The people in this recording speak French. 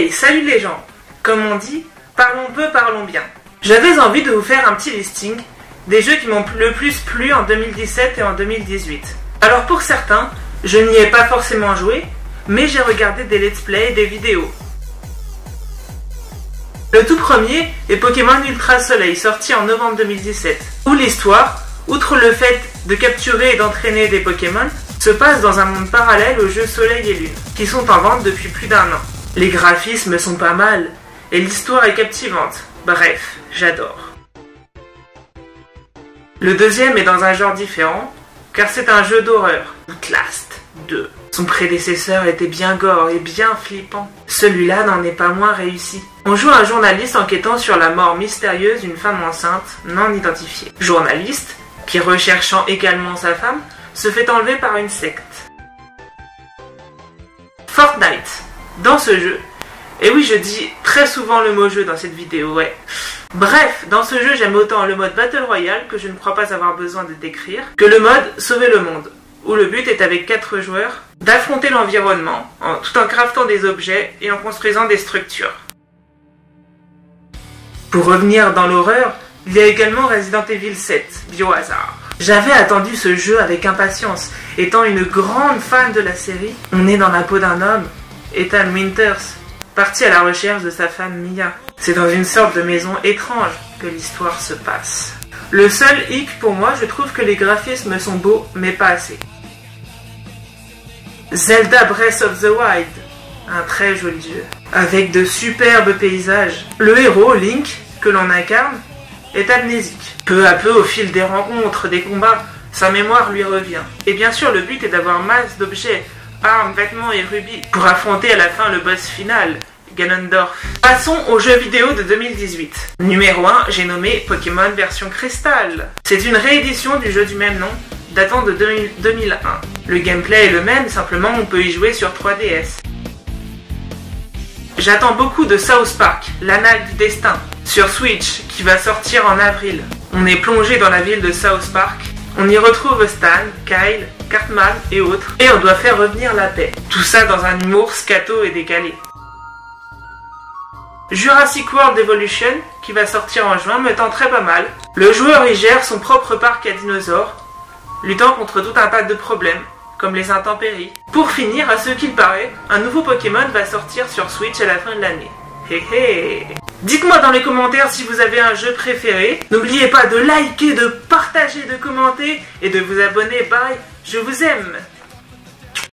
Hey, salut les gens! Comme on dit, parlons peu, parlons bien. J'avais envie de vous faire un petit listing des jeux qui m'ont le plus plu en 2017 et en 2018. Alors pour certains, je n'y ai pas forcément joué, mais j'ai regardé des let's play et des vidéos. Le tout premier est Pokémon Ultra Soleil, sorti en novembre 2017, où l'histoire, outre le fait de capturer et d'entraîner des Pokémon, se passe dans un monde parallèle aux jeux Soleil et Lune, qui sont en vente depuis plus d'1 an. Les graphismes sont pas mal, et l'histoire est captivante. Bref, j'adore. Le deuxième est dans un genre différent, car c'est un jeu d'horreur, Outlast 2. Son prédécesseur était bien gore et bien flippant. Celui-là n'en est pas moins réussi. On joue un journaliste enquêtant sur la mort mystérieuse d'une femme enceinte non identifiée. Journaliste, qui recherchant également sa femme, se fait enlever par une secte. Fortnite. Dans ce jeu, et oui je dis très souvent le mot jeu dans cette vidéo, ouais. Bref, dans ce jeu j'aime autant le mode Battle Royale, que je ne crois pas avoir besoin de décrire, que le mode Sauver le monde, où le but est avec 4 joueurs d'affronter l'environnement, tout en craftant des objets et en construisant des structures. Pour revenir dans l'horreur, il y a également Resident Evil 7, Biohazard. J'avais attendu ce jeu avec impatience, étant une grande fan de la série. On est dans la peau d'un homme, Ethan Winters, parti à la recherche de sa femme Mia. C'est dans une sorte de maison étrange que l'histoire se passe. Le seul hic pour moi, je trouve que les graphismes sont beaux, mais pas assez. Zelda Breath of the Wild, un très joli jeu, avec de superbes paysages. Le héros, Link, que l'on incarne, est amnésique. Peu à peu, au fil des rencontres, des combats, sa mémoire lui revient. Et bien sûr, le but est d'avoir masse d'objets, armes, vêtements et rubis, pour affronter à la fin le boss final, Ganondorf. Passons aux jeux vidéo de 2018. Numéro 1, j'ai nommé Pokémon version Crystal. C'est une réédition du jeu du même nom, datant de 2001. Le gameplay est le même, simplement on peut y jouer sur 3DS. J'attends beaucoup de South Park, l'Anale du Destin, sur Switch, qui va sortir en avril. On est plongé dans la ville de South Park. On y retrouve Stan, Kyle, Cartman et autres, et on doit faire revenir la paix. Tout ça dans un humour scato et décalé. Jurassic World Evolution, qui va sortir en juin, me tend très pas mal. Le joueur y gère son propre parc à dinosaures, luttant contre tout un tas de problèmes, comme les intempéries. Pour finir, à ce qu'il paraît, un nouveau Pokémon va sortir sur Switch à la fin de l'année. Hé hé. Dites-moi dans les commentaires si vous avez un jeu préféré. N'oubliez pas de liker, de partager, de commenter et de vous abonner. Bye, je vous aime.